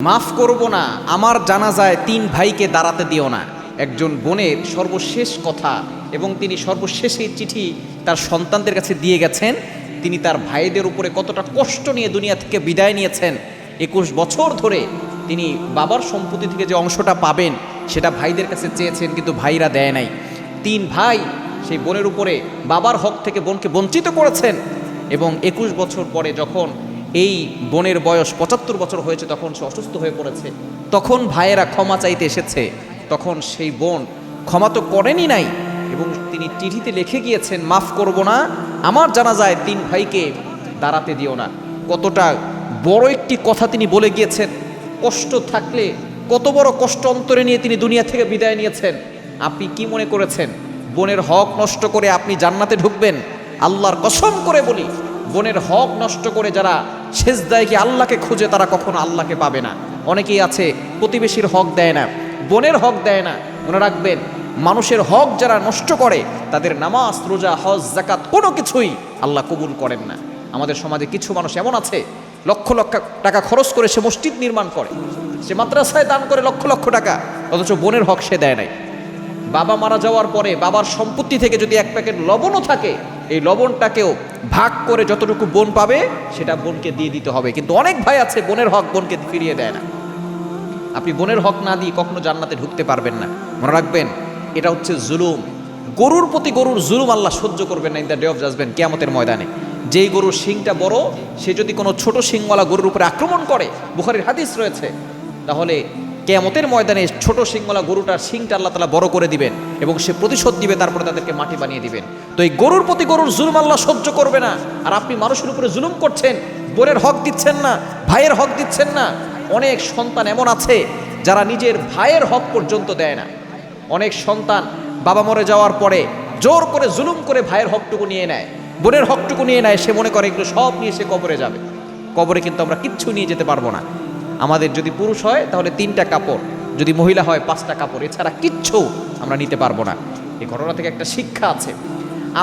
মাফ করব না, আমার জানাজায় 3 ভাইকে দাঁড়াতে দিও না। একজন বোনের সর্বশেষ কথা এবং তিনি সর্বশেষে চিঠি তার সন্তানদের কাছে দিয়ে গেছেন। তিনি তার ভাইদের উপরে কতটা কষ্ট নিয়ে দুনিয়া থেকে বিদায় নিয়েছেন। 21 বছর ধরে তিনি বাবার সম্পত্তি থেকে যে অংশটা পাবেন সেটা ভাইদের কাছে চেয়েছেন, কিন্তু ভাইরা দেয় নাই। 3 ভাই সেই বোনের উপরে বাবার হক থেকে বোনকে বঞ্চিত করেছেন এবং 21 বছর পরে যখন এই বোনের বয়স 75 বছর হয়েছে, তখন সে অসুস্থ হয়ে পড়েছে। তখন ভাইয়েরা ক্ষমা চাইতে এসেছে, তখন সেই বোন ক্ষমা তো করেনি নাই এবং তিনি চিঠিতে লিখে গিয়েছেন, মাফ করব না, আমার জানাজায় 3 ভাইকে দাঁড়াতে দিও না। কতটা বড় একটি কথা তিনি বলে গিয়েছেন। কষ্ট থাকলে কত বড় কষ্ট অন্তরে নিয়ে তিনি দুনিয়া থেকে বিদায় নিয়েছেন। আপনি কি মনে করেছেন বোনের হক নষ্ট করে আপনি জান্নাতে ঢুকবেন? আল্লাহর কসম করে বলি, বোনের হক নষ্ট করে যারা সেজদায় কি আল্লাহকে খুঁজে তারা কখনো আল্লাহকে পাবে না। অনেকেই আছে প্রতিবেশীর হক দেয় না, বোনের হক দেয় না। মনে রাখবেন, মানুষের হক যারা নষ্ট করে তাদের নামাজ, রোজা, হজ, যাকাত কোনো কিছুই আল্লাহ কবুল করেন না। আমাদের সমাজে কিছু মানুষ এমন আছে, লক্ষ লক্ষ টাকা খরচ করে সে মসজিদ নির্মাণ করে, সে মাদ্রাসায় দান করে লক্ষ লক্ষ টাকা, অথচ বোনের হক সে দেয় নাই। বাবা মারা যাওয়ার পরে বাবার সম্পত্তি থেকে যদি 1 প্যাকেট লবণও থাকে, এই লবণটাকেও ভাগ করে যতটুকু বোন পাবে সেটা বোনকে দিয়ে দিতে হবে। কিন্তু অনেক ভাই আছে বোনের হক বোনকে ফিরিয়ে দেয় না। আপনি বোনের হক না দিয়ে কখনো জান্নাতে ঢুকতে পারবেন না। মনে রাখবেন, এটা হচ্ছে জুলুম। গরুর প্রতি গরুর জুলুম আল্লাহ সহ্য করবেন না in the day of judgement, কিয়ামতের ময়দানে। যেই গরুর শিংটা বড়, সে যদি কোনো ছোট শিংওয়ালা গরুর উপরে আক্রমণ করে, বুখারীর হাদিস রয়েছে, তাহলে কিয়ামতের ময়দানে ছোট শিংওয়ালা গরুটার শিংটা আল্লাহ তাআলা বড় করে দিবেন এবং সে প্রতিশোধ দিবে, তারপরে তাদেরকে মাটি বানিয়ে দিবেন। তো এই গরুর প্রতি গরুর জুলুম আল্লাহ সহ্য করবে না। আর আপনি মানুষের উপরে জুলুম করছেন, বোনের হক দিচ্ছেন না, ভাইয়ের হক দিচ্ছেন না। অনেক সন্তান এমন আছে যারা নিজের ভাইয়ের হক পর্যন্ত দেয় না। অনেক সন্তান বাবা মরে যাওয়ার পরে জোর করে জুলুম করে ভাইয়ের হকটুকু নিয়ে নেয়, বোনের হকটুকু নিয়ে নেয়। সে মনে করে এগুলো সব নিয়ে সে কবরে যাবে। কবরে কিন্তু আমরা কিচ্ছু নিয়ে যেতে পারবো না। আমাদের যদি পুরুষ হয় তাহলে 3টা কাপড়, যদি মহিলা হয় 5টা কাপড়, এছাড়া কিচ্ছু আমরা নিতে পারবো না। এই ঘটনা থেকে একটা শিক্ষা আছে,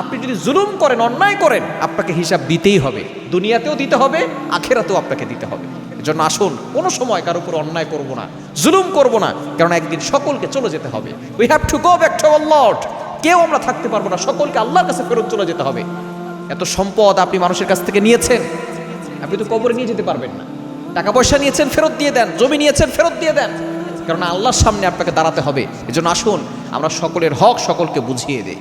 আপনি যদি জুলুম করেন, অন্যায় করেন, আপনাকে হিসাব দিতেই হবে। দুনিয়াতেও দিতে হবে, আখেরাতেও আপনাকে দিতে হবে। এজন্য আসুন, কোনো সময় কারোর উপর অন্যায় করব না, জুলুম করব না, কারণ একদিন সকলকে চলে যেতে হবে। We have to go back to our Lord. কেউ আমরা থাকতে পারবো না, সকলকে আল্লাহর কাছে ফেরত চলে যেতে হবে। এত সম্পদ আপনি মানুষের কাছ থেকে নিয়েছেন, আপনি তো কবরে নিয়ে যেতে পারবেন না। টাকা পয়সা নিয়েছেন, ফেরত দিয়ে দেন। জমি নিয়েছেন, ফেরত দিয়ে দেন, কারণ আল্লাহর সামনে আপনাকে দাঁড়াতে হবে। এজন্য আসুন, আমরা সকলের হক সকলকে বুঝিয়ে দেই।